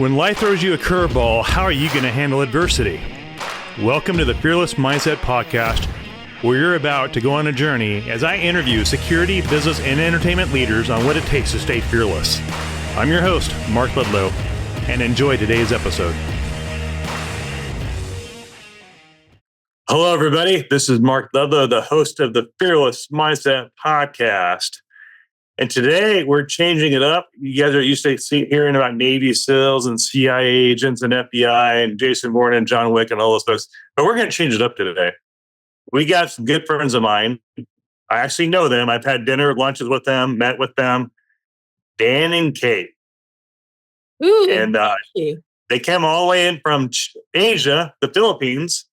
When life throws you a curveball, how are you going to handle adversity? Welcome to the Fearless Mindset Podcast, where you're about to go on a journey as I interview security, business, and entertainment leaders on what it takes to stay fearless. I'm your host, Mark Ledlow, and enjoy today's episode. Hello, everybody. This is Mark Ledlow, the host of the Fearless Mindset Podcast. And today we're changing it up. You guys are used to hearing about Navy SEALs and CIA agents and FBI and Jason Bourne and John Wick and all those folks. But we're going to change it up today. We got some good friends of mine. I actually know them. I've had dinner, lunches with them, met with them. Dan and Kate. Ooh, and they came all the way in from Asia, the Philippines,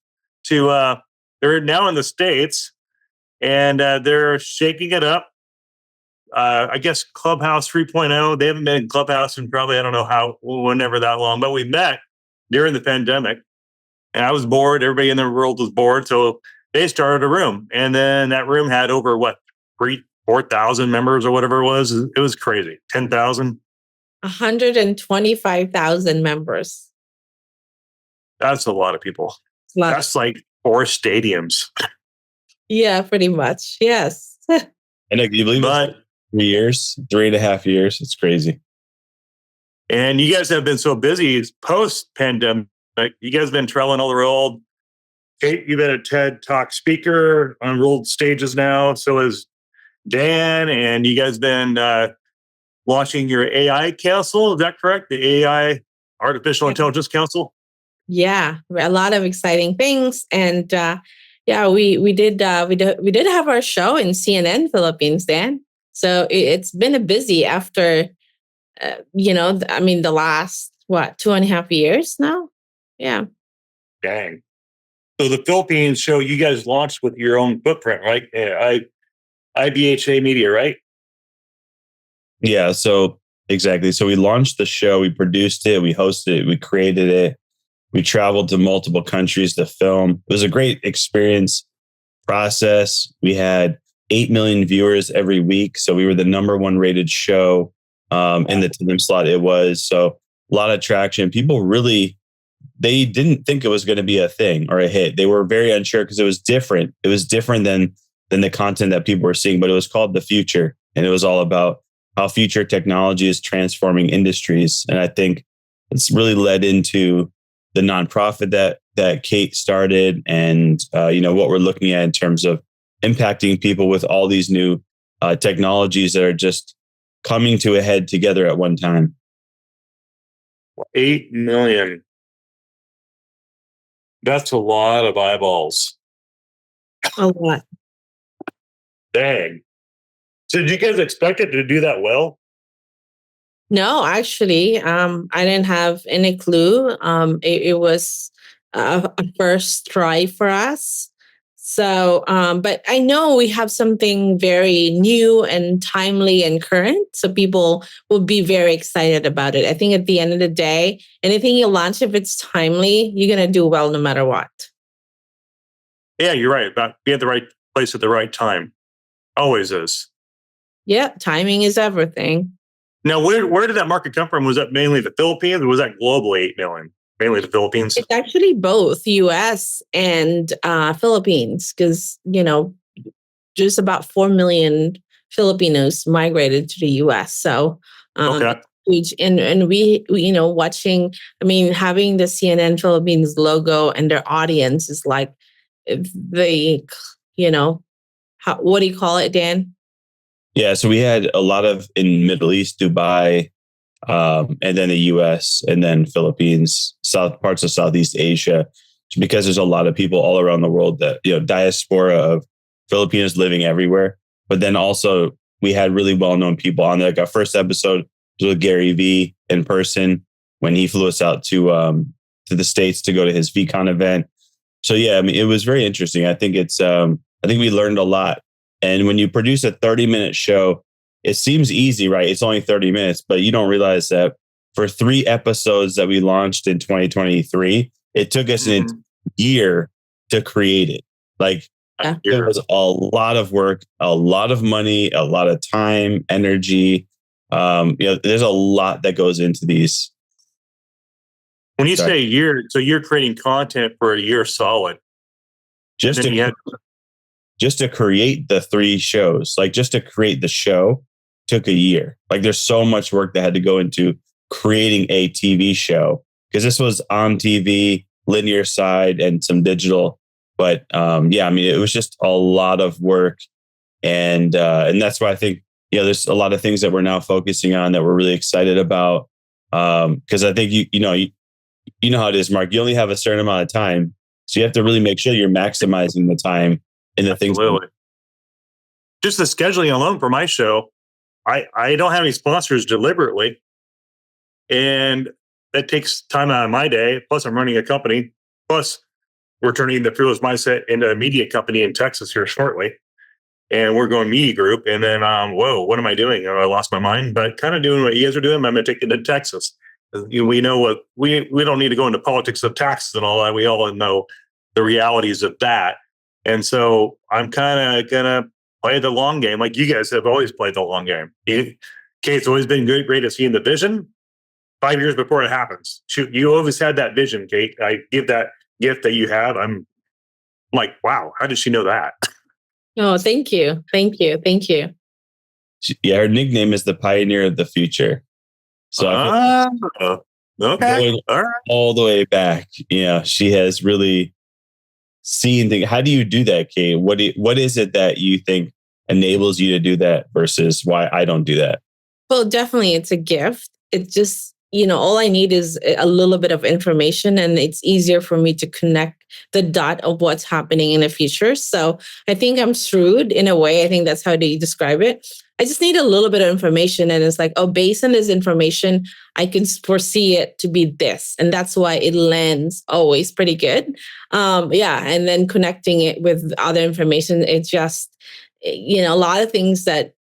to they're now in the States, and they're shaking it up. I guess Clubhouse 3.0. They haven't been in Clubhouse in probably, I don't know whenever that long, but we met during the pandemic, and I was bored. Everybody in the world was bored. So they started a room, and then that room had over 4,000 members or whatever it was. It was crazy. 10,000. 125,000 members. That's a lot of people. That's like 4 stadiums. Yeah, pretty much. Yes. And you believe it? 3 years, 3.5 years. It's crazy. And you guys have been so busy post-pandemic. You guys have been traveling all the world. Kate, you've been a TED Talk speaker on world stages now. So is Dan. And you guys been launching your AI council. Is that correct? The AI, Artificial Intelligence Council? Yeah, a lot of exciting things. And we did have our show in CNN Philippines, Dan. So it's been a busy after, the last, 2.5 years now? Yeah. Dang. So the Philippines show you guys launched with your own footprint, right? IBHA Media, right? Yeah, so exactly. So we launched the show, we produced it, we hosted it, we created it. We traveled to multiple countries to film. It was a great experience process. We had 8 million viewers every week. So we were the number 1 rated show in the time slot it was. So a lot of traction. People really, they didn't think it was going to be a thing or a hit. They were very unsure because it was different. It was different than the content that people were seeing, but it was called The Future. And it was all about how future technology is transforming industries. And I think it's really led into the nonprofit that Kate started and, what we're looking at in terms of impacting people with all these new technologies that are just coming to a head together at one time. 8 million. That's a lot of eyeballs. A lot. Dang. So did you guys expect it to do that well? No, actually, I didn't have any clue. It was a first try for us. So, but I know we have something very new and timely and current. So people will be very excited about it. I think at the end of the day, anything you launch, if it's timely, you're going to do well no matter what. Yeah, you're right. About be at the right place at the right time. Always is. Yeah, timing is everything. Now, where did that market come from? Was that mainly the Philippines or was that globally 8 million? Mainly the Philippines? It's actually both US and Philippines because, just about 4 million Filipinos migrated to the US. So, okay. And we, watching, having the CNN Philippines logo and their audience is like the, what do you call it, Dan? Yeah, so we had a lot of in Middle East, Dubai, and then the US, and then Philippines, parts of Southeast Asia, because there's a lot of people all around the world that, diaspora of Filipinos living everywhere. But then also we had really well-known people on there. Like our first episode was with Gary Vee in person when he flew us out to the States to go to his VCon event. So yeah, it was very interesting. I think I think we learned a lot. And when you produce a 30-minute show, it seems easy, right? It's only 30 minutes, but you don't realize that for 3 episodes that we launched in 2023, it took us a year to create it. It was a lot of work, a lot of money, a lot of time, energy. There's a lot that goes into these. When you say a year, so you're creating content for a year solid. Just to create the 3 shows, like just to create the show took a year. Like there's so much work that had to go into creating a TV show, because this was on TV, linear side, and some digital. But it was just a lot of work. And that's why I think, there's a lot of things that we're now focusing on that we're really excited about. Because I think you know how it is, Mark. You only have a certain amount of time, so you have to really make sure you're maximizing the time in the things. Just the scheduling alone for my show, I don't have any sponsors deliberately, and that takes time out of my day. Plus, I'm running a company. Plus, we're turning the Fearless Mindset into a media company in Texas here shortly. And we're going media group. And then, what am I doing? I lost my mind, but kind of doing what you guys are doing. I'm going to take it to Texas. We know what we don't need to go into politics of taxes and all that. We all know the realities of that. And so I'm kind of going to play the long game, like you guys have always played the long game. Kate's always been great at seeing the vision 5 years before it happens. Shoot, you always had that vision, Kate. I give that gift that you have. I'm like, wow, how did she know that? Oh, thank you. Yeah, her nickname is the Pioneer of the Future. So okay, all the way back. Yeah, she has really seen things. How do you do that, Kate? What is it that you think enables you to do that versus why I don't do that? Well, definitely it's a gift. It's just, all I need is a little bit of information, and it's easier for me to connect the dot of what's happening in the future. So I think I'm shrewd in a way. I think that's how you describe it. I just need a little bit of information, and it's like, based on this information, I can foresee it to be this. And that's why it lands always pretty good. And then connecting it with other information, it's just, a lot of things that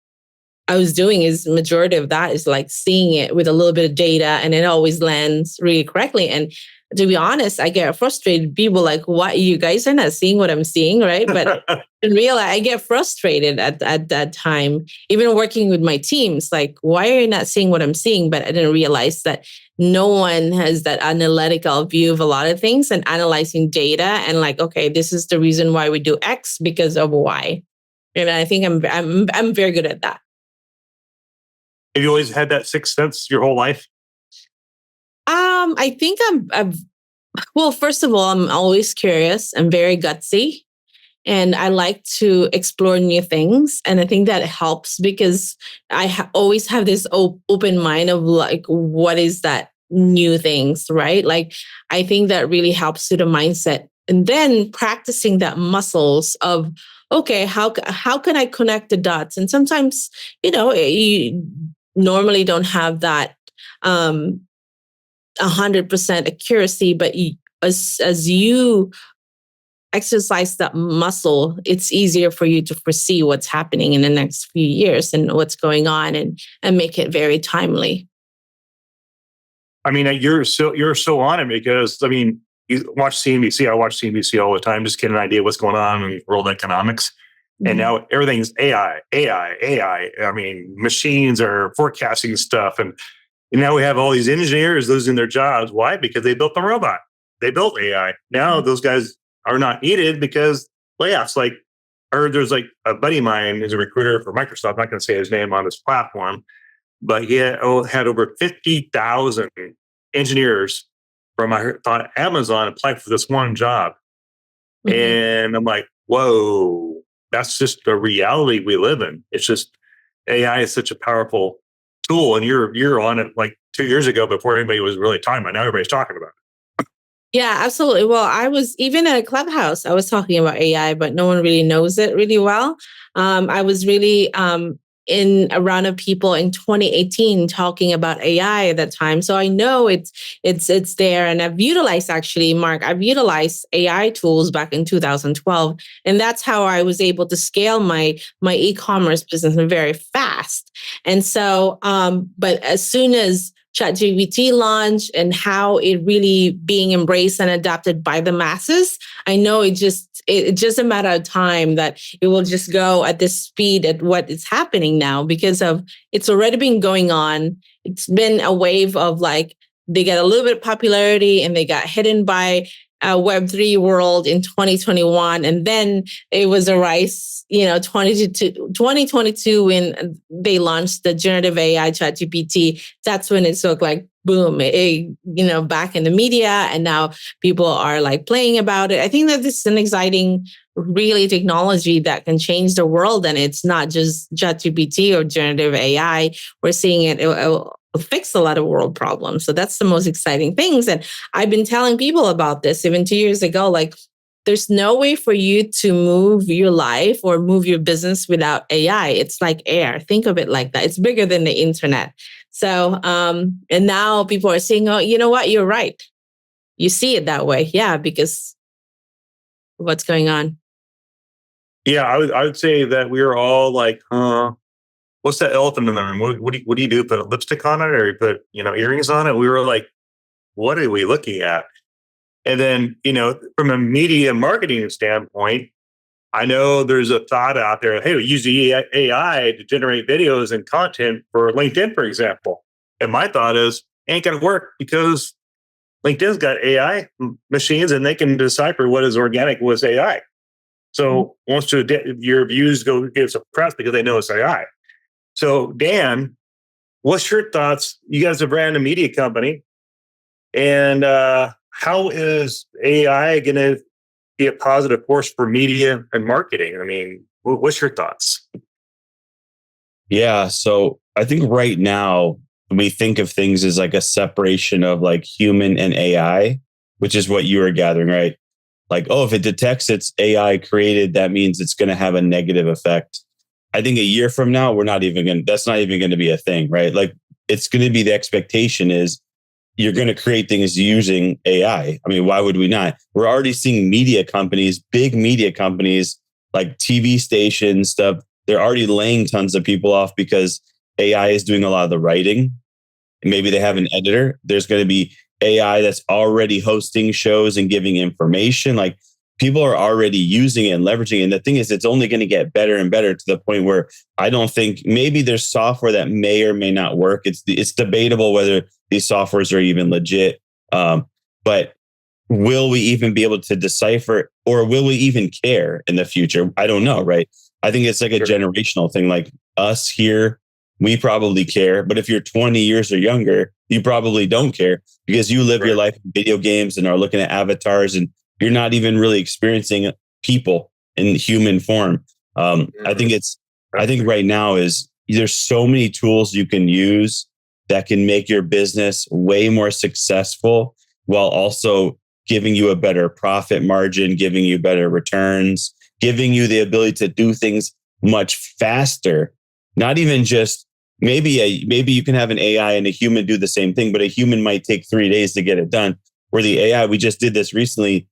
I was doing is majority of that is like seeing it with a little bit of data, and it always lands really correctly. And to be honest, I get frustrated. People like, what, you guys are not seeing what I'm seeing, right? But in real life, I get frustrated at that time. Even working with my teams, like, why are you not seeing what I'm seeing? But I didn't realize that no one has that analytical view of a lot of things and analyzing data and like, okay, this is the reason why we do X because of Y. And I think I'm very good at that. Have you always had that sixth sense your whole life? I think well, first of all, I'm always curious. I'm very gutsy, and I like to explore new things. And I think that helps because I always have this open mind of like, what is that new things, right? Like, I think that really helps with the mindset. And then practicing that muscles of, okay, how can I connect the dots? And sometimes, you normally don't have that 100% accuracy, but as you exercise that muscle, it's easier for you to foresee what's happening in the next few years and what's going on, and make it very timely. I mean, you're so on it because you watch CNBC. I watch CNBC all the time, just get an idea what's going on in world economics. And now everything's AI. I mean, machines are forecasting stuff. And now we have all these engineers losing their jobs. Why? Because they built the robot. They built AI. Now those guys are not needed because layoffs. Like, or there's like a buddy of mine who's a recruiter for Microsoft. I'm not going to say his name on this platform, but he had over 50,000 engineers from Amazon apply for this one job. And I'm like, whoa. That's just the reality we live in. It's just AI is such a powerful tool, and you're on it like 2 years ago before anybody was really talking about it. Now everybody's talking about it. Yeah, absolutely. Well, I was even at a Clubhouse, I was talking about AI, but no one really knows it really well. I was really in a round of people in 2018 talking about AI at that time. So I know it's there. And I've utilized AI tools back in 2012. And that's how I was able to scale my e-commerce business very fast. And so, but as soon as ChatGPT launched and how it really being embraced and adopted by the masses, I know it's just a matter of time that it will just go at this speed at what is happening now because of it's already been going on. It's been a wave of like they get a little bit of popularity and they got hidden by Web3 world in 2021. And then it was a rise, 2022 when they launched the generative AI ChatGPT. That's when it took like boom, back in the media. And now people are like playing about it. I think that this is an exciting, really technology that can change the world. And it's not just ChatGPT or generative AI. We're seeing it fix a lot of world problems. So that's the most exciting things. And I've been telling people about this even 2 years ago, like there's no way for you to move your life or move your business without AI. It's like air. Think of it like that. It's bigger than the internet. So, and now people are saying, oh, you know what? You're right. You see it that way. Yeah, because what's going on? Yeah, I would say that we were all like, what's that elephant in the room? What do you do? Put a lipstick on it, or you put earrings on it? We were like, what are we looking at? And then from a media marketing standpoint, I know there's a thought out there. Hey, we use the AI to generate videos and content for LinkedIn, for example. And my thought is, ain't gonna work because LinkedIn's got AI machines and they can decipher what is organic, what's AI. So once your views get suppressed because they know it's AI. So Dan, what's your thoughts? You guys are a brand new media company, and how is AI going to be a positive force for media and marketing? I mean, what's your thoughts? Yeah, so I think right now we think of things as like a separation of like human and AI, which is what you were gathering, right? Like, oh, if it detects it's AI created, that means it's going to have a negative effect. I think a year from now, that's not even going to be a thing, right? Like it's going to be the expectation is you're going to create things using AI. I mean, why would we not? We're already seeing media companies, big media companies like TV stations, stuff. They're already laying tons of people off because AI is doing a lot of the writing. Maybe they have an editor. There's going to be AI that's already hosting shows and giving information. Like people are already using it and leveraging it. And the thing is, it's only going to get better and better to the point where I don't think maybe there's software that may or may not work. It's debatable whether these softwares are even legit. But will we even be able to decipher, or will we even care in the future? I don't know, right? I think it's like a generational thing. Like us here, we probably care. But if you're 20 years or younger, you probably don't care because you live your life in video games and are looking at avatars and you're not even really experiencing people in human form. I think right now there's so many tools you can use that can make your business way more successful while also giving you a better profit margin, giving you better returns, giving you the ability to do things much faster. Not even just maybe you can have an AI and a human do the same thing, but a human might take 3 days to get it done. Where the AI, we just did this recently.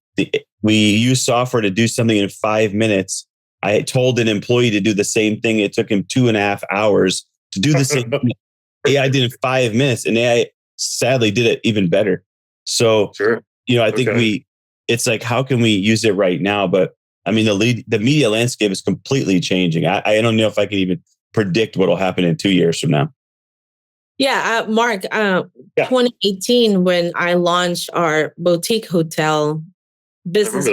We use software to do something in 5 minutes. I told an employee to do the same thing. It took him 2.5 hours to do the same thing. AI did it in 5 minutes, and AI sadly did it even better. So, I think it's like, how can we use it right now? But I mean, the media landscape is completely changing. I don't know if I can even predict what will happen in 2 years from now. Yeah, Mark, 2018, when I launched our boutique hotel business,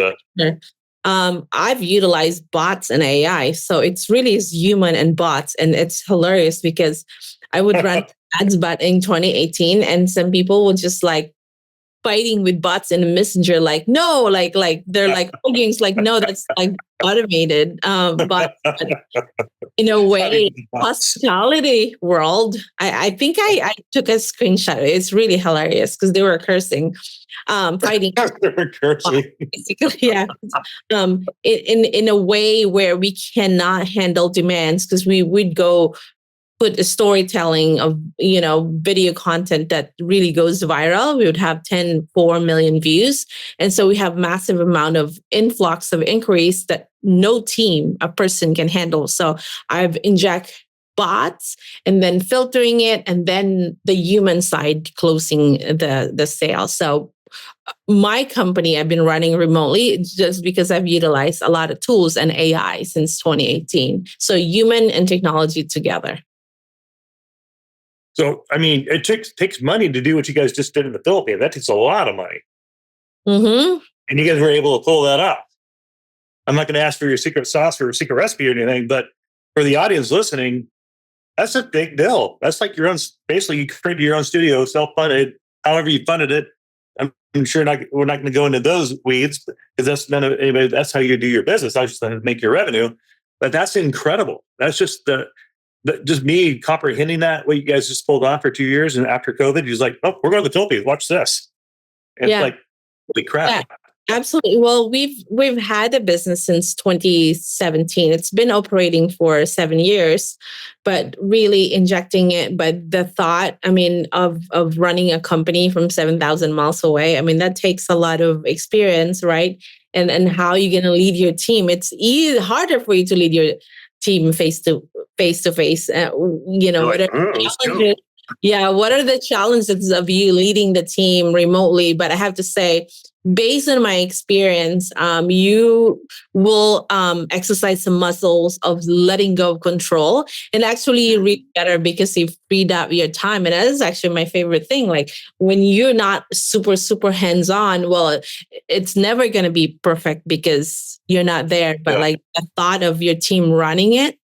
I've utilized bots and AI. So it's really is human and bots. And it's hilarious because I would run ads but in 2018 and some people would just like fighting with bots in the messenger, like, no, like they're like arguing, it's like, no, that's like automated. But in a way, hospitality world, I think I took a screenshot. It's really hilarious because they were cursing, fighting. They were cursing. Basically, yeah. In a way where we cannot handle demands because we would go put a storytelling of, video content that really goes viral. We would have 4 million views. And so we have massive amount of influx of inquiries that no team, a person can handle. So I've inject bots and then filtering it and then the human side closing the sale. So my company, I've been running remotely just because I've utilized a lot of tools and AI since 2018. So human and technology together. So, I mean, it takes money to do what you guys just did in the Philippines. That takes a lot of money. Mm-hmm. And you guys were able to pull that off. I'm not going to ask for your secret sauce or secret recipe or anything, but for the audience listening, that's a big deal. That's like your own, basically, you created your own studio, self-funded, however you funded it. I'm sure we're not going to go into those weeds because that's none of anybody. That's how you do your business. I just make your revenue, but that's incredible. That's just just me comprehending that what you guys just pulled off for 2 years, and after COVID, he's like, "Oh, we're going to the Philippines. Watch this." And it's like, holy crap! Yeah. Absolutely. Well, we've had a business since 2017. It's been operating for 7 years, but really injecting it. But the thought, I mean, of running a company from 7,000 miles away, I mean, that takes a lot of experience, right? And how you're going to lead your team. It's harder for you to lead your team face to face. You know, Like, what are the challenges of you leading the team remotely? But I have to say, based on my experience, you will exercise some muscles of letting go of control, and actually read better because you've freed up your time. And that is actually my favorite thing. Like when you're not super, super hands-on, well, it's never going to be perfect because you're not there. But like the thought of your team running it,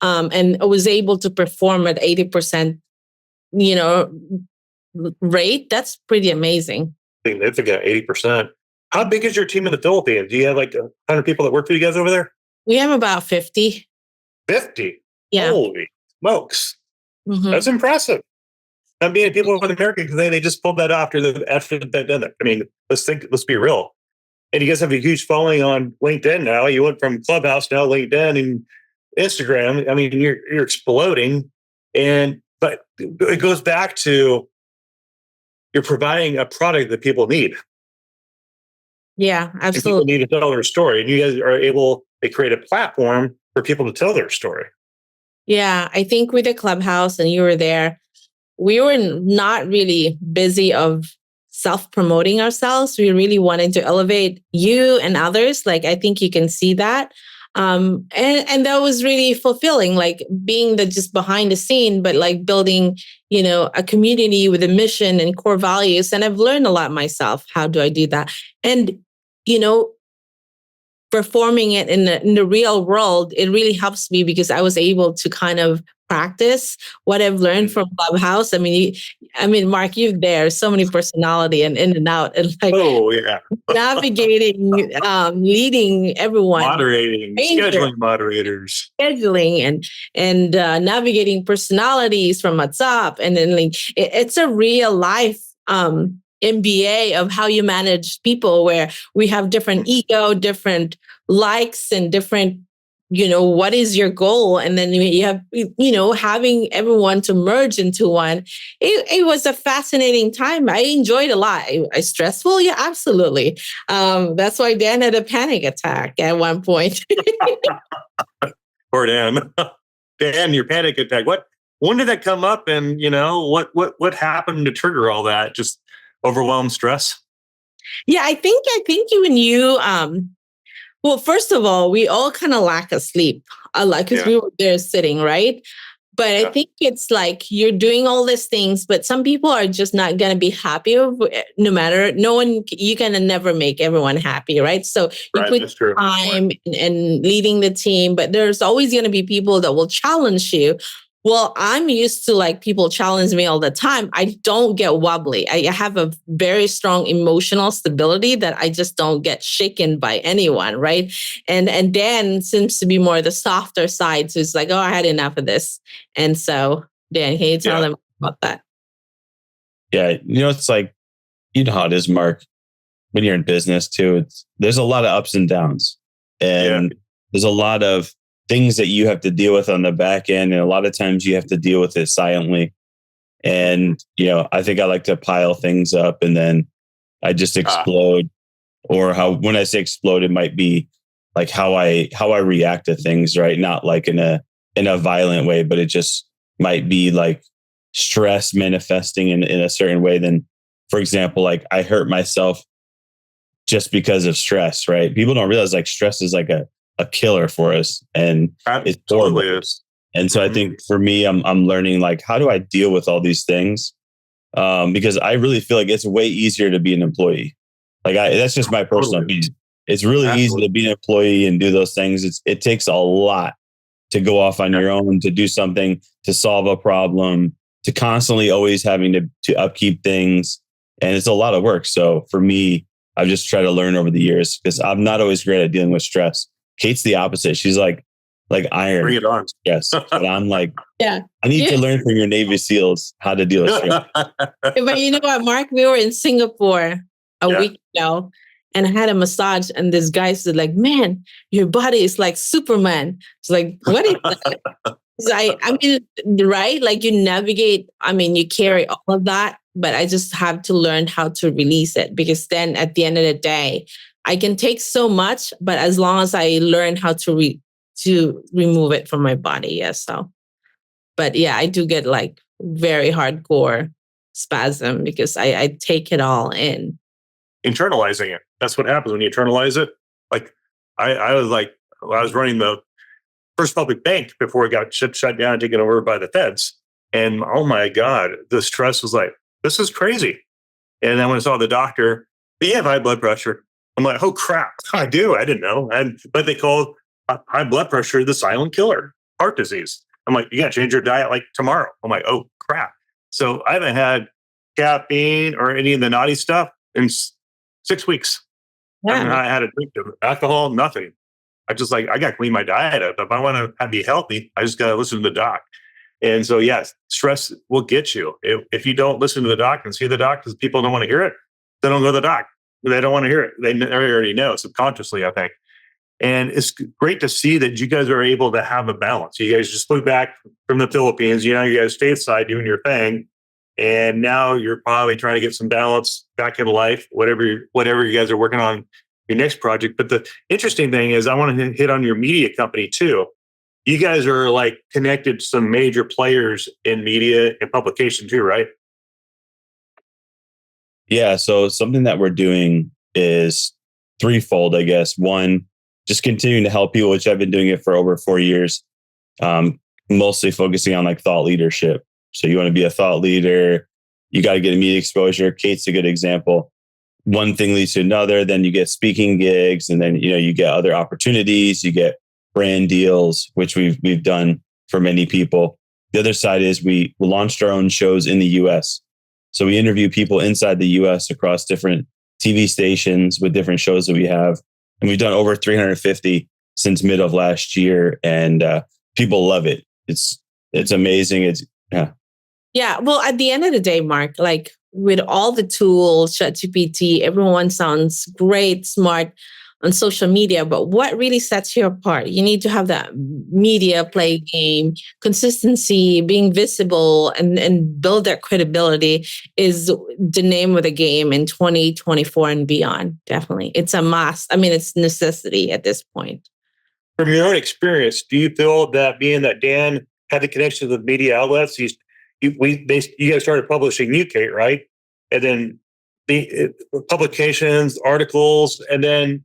and I was able to perform at 80%, rate, that's pretty amazing. Significant, 80%. How big is your team in the Philippines? Do you have like 100 people that work for you guys over there? We have about 50. 50? Yeah. Holy smokes. Mm-hmm. That's impressive. I mean, people in America, because they just pulled that off after the pandemic. I mean, let's be real. And you guys have a huge following on LinkedIn now. You went from Clubhouse now, LinkedIn and Instagram. I mean, you're exploding. But it goes back to you're providing a product that people need. Yeah, absolutely. And people need to tell their story. And you guys are able to create a platform for people to tell their story. Yeah, I think with the Clubhouse, and you were there, we were not really busy of self-promoting ourselves. We really wanted to elevate you and others. Like, I think you can see that. And that was really fulfilling, like being the just behind the scene, but like building, a community with a mission and core values. And I've learned a lot myself. How do I do that? And, performing it in the real world, it really helps me because I was able to kind of practice what I've learned from Clubhouse. I mean, Mark, you're there, so many personality and in and out, and like navigating, leading everyone, moderating, scheduling moderators, and navigating personalities from WhatsApp, and then like it's a real life MBA of how you manage people, where we have different ego, different likes, and different, what is your goal? And then you have, having everyone to merge into one. It was a fascinating time. I enjoyed a lot. I stressful? Yeah, absolutely. That's why Dan had a panic attack at one point. Poor Dan. Dan, your panic attack. When did that come up? And what happened to trigger all that? Just overwhelmed stress? Yeah, I think you and you, well, first of all, we all kind of lack of sleep a lot because we were there sitting, right? But I think it's like you're doing all these things, but some people are just not going to be happy you can never make everyone happy, right? So you put time and leading the team, but there's always going to be people that will challenge you. Well, I'm used to like people challenge me all the time. I don't get wobbly. I have a very strong emotional stability that I just don't get shaken by anyone, right? And Dan seems to be more the softer side. So it's like, oh, I had enough of this. And so, Dan, can you tell them about that? Yeah, it's like, how it is, Mark, when you're in business too. There's a lot of ups and downs, and there's a lot of things that you have to deal with on the back end. And a lot of times you have to deal with it silently. And, I think I like to pile things up and then I just explode. Or when I say explode, it might be like how I react to things, right? Not like in a violent way, but it just might be like stress manifesting in a certain way. Then, for example, like I hurt myself just because of stress, right? People don't realize like stress is like a killer for us, and it totally is. And so I think for me, I'm learning like, how do I deal with all these things? Because I really feel like it's way easier to be an employee. That's just my personal opinion. It's really easy to be an employee and do those things. It takes a lot to go off on your own, to do something, to solve a problem, to constantly always having to upkeep things. And it's a lot of work. So for me, I've just tried to learn over the years because I'm not always great at dealing with stress. Kate's the opposite. She's like iron. Bring it on. Yes. But I'm like, Yeah. I need to learn from your Navy SEALs how to deal with stress. But you know what, Mark? We were in Singapore a week ago and I had a massage and this guy said like, man, your body is like Superman. It's like, what is that? I mean, right? Like you navigate, I mean, you carry all of that, but I just have to learn how to release it because then at the end of the day, I can take so much, but as long as I learn how to remove it from my body. Yes. So, but yeah, I do get like very hardcore spasm because I take it all in. Internalizing it. That's what happens when you internalize it. Like I was running the first public bank before it got shut down and taken over by the feds. And oh my God, the stress was like, this is crazy. And then when I saw the doctor, you have high blood pressure. I'm like, oh crap, I do. I didn't know. But they called high blood pressure the silent killer, heart disease. I'm like, you got to change your diet like tomorrow. I'm like, oh crap. So I haven't had caffeine or any of the naughty stuff in 6 weeks. Yeah. I haven't had a drink of alcohol, nothing. I got to clean my diet up. If I want to be healthy, I just got to listen to the doc. And so, yes, stress will get you. If you don't listen to the doc and see the doc because people don't want to hear it, they don't go to the doc. They don't want to hear it. They already know subconsciously, I think. And it's great to see that you guys are able to have a balance. You guys just flew back from the Philippines. You guys stateside doing your thing. And now you're probably trying to get some balance back in life, whatever you guys are working on your next project. But the interesting thing is I want to hit on your media company too. You guys are like connected to some major players in media and publication too, right? Yeah. So something that we're doing is threefold, I guess. One, just continuing to help people, which I've been doing it for over 4 years, mostly focusing on like thought leadership. So you want to be a thought leader, you got to get media exposure. Kate's a good example. One thing leads to another, then you get speaking gigs, and then you get other opportunities, you get brand deals, which we've done for many people. The other side is we launched our own shows in the US. So we interview people inside the US across different TV stations with different shows that we have. And we've done over 350 since mid of last year. And people love it. It's amazing. Yeah. Well, at the end of the day, Mark, like with all the tools, ChatGPT, everyone sounds great, smart on social media, but what really sets you apart? You need to have that media play game, consistency, being visible, and build that credibility is the name of the game in 2024 and beyond. Definitely. It's a must. I mean, it's necessity at this point. From your own experience, do you feel that being that Dan had the connection with media outlets, you guys started publishing you, Kate, right? And then the publications, articles, and then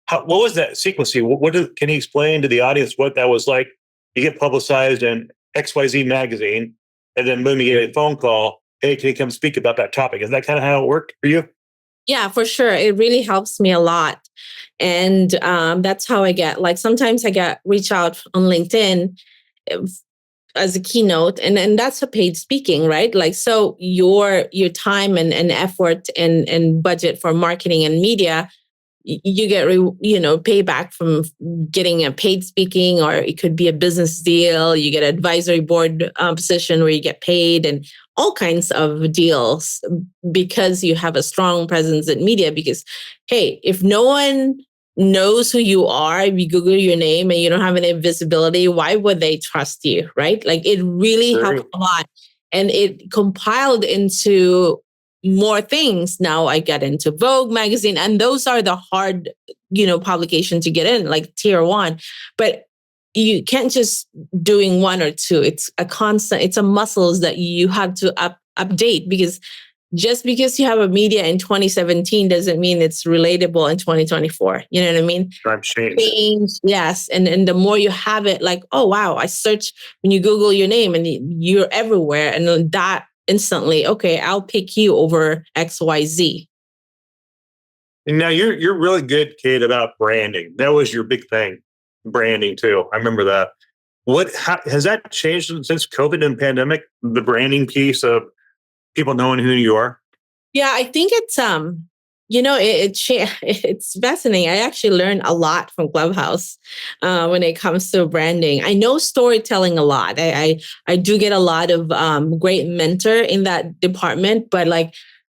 what was that sequencing? Can you explain to the audience what that was like? You get publicized in XYZ magazine, and then boom, you get a phone call. Hey, can you come speak about that topic? Is that kind of how it worked for you? Yeah, for sure. It really helps me a lot. And that's how I get, like, sometimes I get reach out on LinkedIn as a keynote, and that's a paid speaking, right? Like, so your time and effort and budget for marketing and media, you get payback from getting a paid speaking, or it could be a business deal. You get an advisory board position where you get paid, and all kinds of deals because you have a strong presence in media. Because hey, if no one knows who you are, if you Google your name and you don't have any visibility, why would they trust you, right? Like, it really helped a lot, and it compiled into more things. Now I get into Vogue magazine, and those are the hard, publication to get in, like tier 1. But you can't just doing one or two. It's a constant. It's a muscles that you have to update, because just because you have a media in 2017 doesn't mean it's relatable in 2024. You know what I mean? Times change. Yes. And the more you have it, like, oh, wow, I search when you Google your name and you're everywhere. And then that instantly, okay, I'll pick you over XYZ. And now you're really good, Kate, about branding. That was your big thing, branding too. I remember that. How, has that changed since COVID and pandemic? The branding piece of people knowing who you are. Yeah, I think it's it's fascinating. I actually learned a lot from Clubhouse when it comes to branding. I know storytelling a lot. I do get a lot of great mentor in that department, but like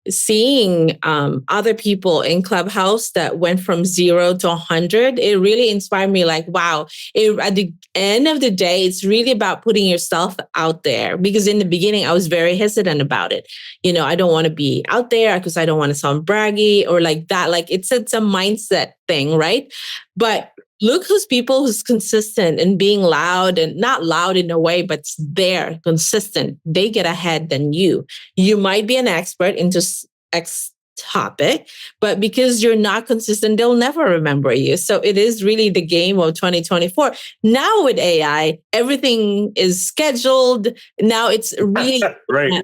seeing other people in Clubhouse that went from 0 to 100, it really inspired me. Like, wow, at the end of the day, it's really about putting yourself out there, because in the beginning, I was very hesitant about it. You know, I don't want to be out there because I don't want to sound braggy or like that. Like it's a mindset thing, right? But look who's consistent and being loud, and not loud in a way, but they're consistent. They get ahead than you. You might be an expert into X topic, but because you're not consistent, they'll never remember you. So it is really the game of 2024. Now with AI, everything is scheduled. Now it's really right. an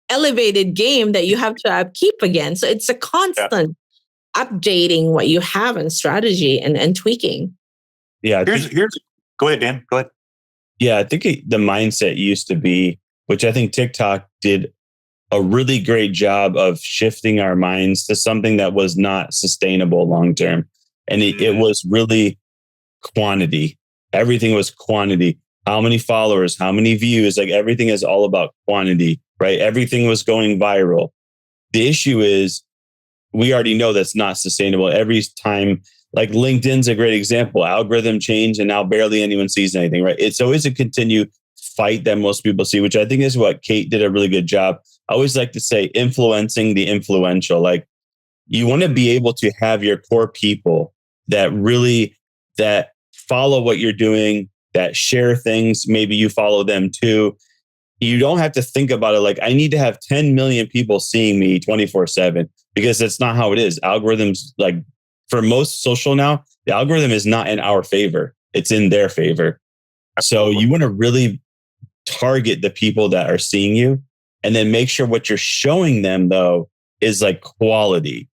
elevated game that you have to upkeep again. So it's a constant updating what you have and strategy and tweaking. Yeah. Here's go ahead, Dan. Go ahead. Yeah, I think the mindset used to be, which I think TikTok did a really great job of shifting our minds to something that was not sustainable long term. And it was really quantity. Everything was quantity. How many followers, how many views, like everything is all about quantity, right? Everything was going viral. The issue is, we already know that's not sustainable. Every time, like LinkedIn's a great example, algorithm change and now barely anyone sees anything, right? It's always a continued fight that most people see, which I think is what Kate did a really good job. I always like to say influencing the influential. Like you want to be able to have your core people that follow what you're doing, that share things. Maybe you follow them too. You don't have to think about it like, I need to have 10 million people seeing me 24/7, because that's not how it is. Algorithms, like for most social now, the algorithm is not in our favor. It's in their favor. So you want to really target the people that are seeing you, and then make sure what you're showing them though is like quality.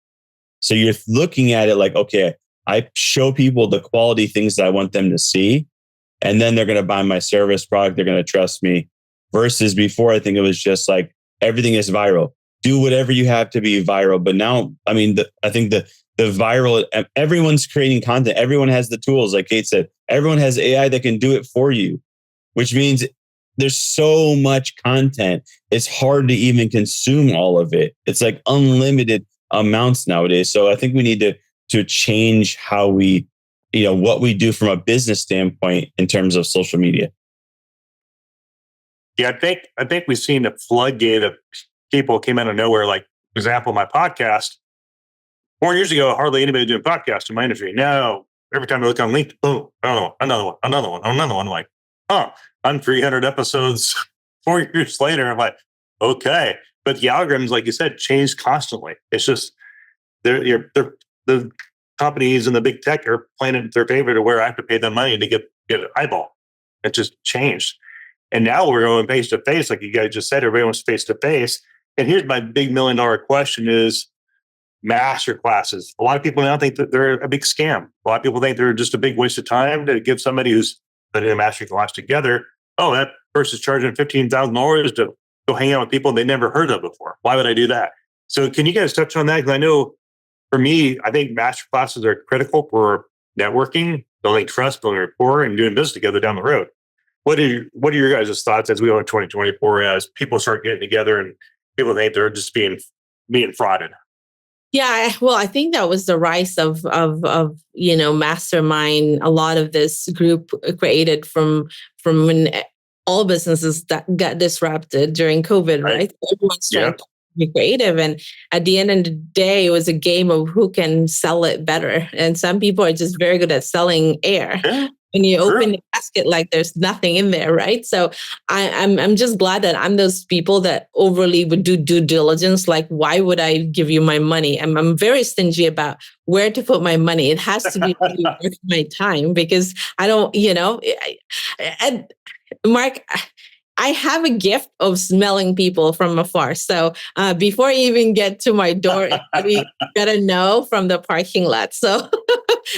So you're looking at it like, okay, I show people the quality things that I want them to see, and then they're going to buy my service product. They're going to trust me. Versus before, I think it was just like everything is viral. Do whatever you have to be viral. But now, I mean, I think the viral, everyone's creating content. Everyone has the tools. Like Kate said, everyone has AI that can do it for you, which means there's so much content. It's hard to even consume all of it. It's like unlimited amounts nowadays. So I think we need to change how we, what we do from a business standpoint in terms of social media. Yeah, I think we've seen a floodgate of people came out of nowhere. Like, for example, my podcast. 4 years ago, hardly anybody doing podcasts in my industry. Now, every time I look on LinkedIn, boom, another one. I'm like, I'm 300 episodes 4 years later. I'm like, okay. But the algorithms, like you said, change constantly. It's just the companies and the big tech are playing it in their favor to where I have to pay them money to get an eyeball. It just changed. And now we're going face to face, like you guys just said. Everybody wants face to face. And here's my big $1 million question: is masterclasses. A lot of people now think that they're a big scam. A lot of people think they're just a big waste of time to give somebody who's putting a masterclass together. Oh, that person's charging $15,000 to go hang out with people they never heard of before. Why would I do that? So can you guys touch on that? Because I know for me, I think masterclasses are critical for networking, building trust, building rapport, and doing business together down the road. What are your guys' thoughts as we go in 2024 as people start getting together and people think they're just being frauded? Yeah, well, I think that was the rise of mastermind. A lot of this group created from when all businesses that got disrupted during COVID, right? Everyone's trying to be creative. And at the end of the day, it was a game of who can sell it better. And some people are just very good at selling air. Yeah, When you true. open the basket, like there's nothing in there, right? So I'm just glad that I'm those people that overly would do due diligence. Like, why would I give you my money? I'm very stingy about where to put my money. It has to be really worth my time, because I don't, and Mark, I have a gift of smelling people from afar. So before you even get to my door, you gotta know from the parking lot. So,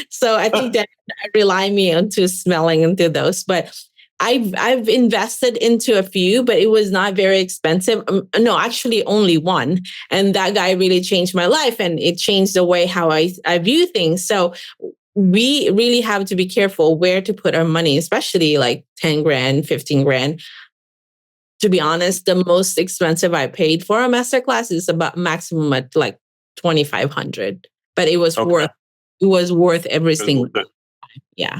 so I think that I rely me onto smelling into those. But I've invested into a few, but it was not very expensive. No, actually, only one, and that guy really changed my life, and it changed the way how I view things. So we really have to be careful where to put our money, especially like 10 grand, 15 grand. To be honest, the most expensive I paid for a masterclass is about maximum at like 2,500. But it was Okay. worth every It was single. worth it. Yeah.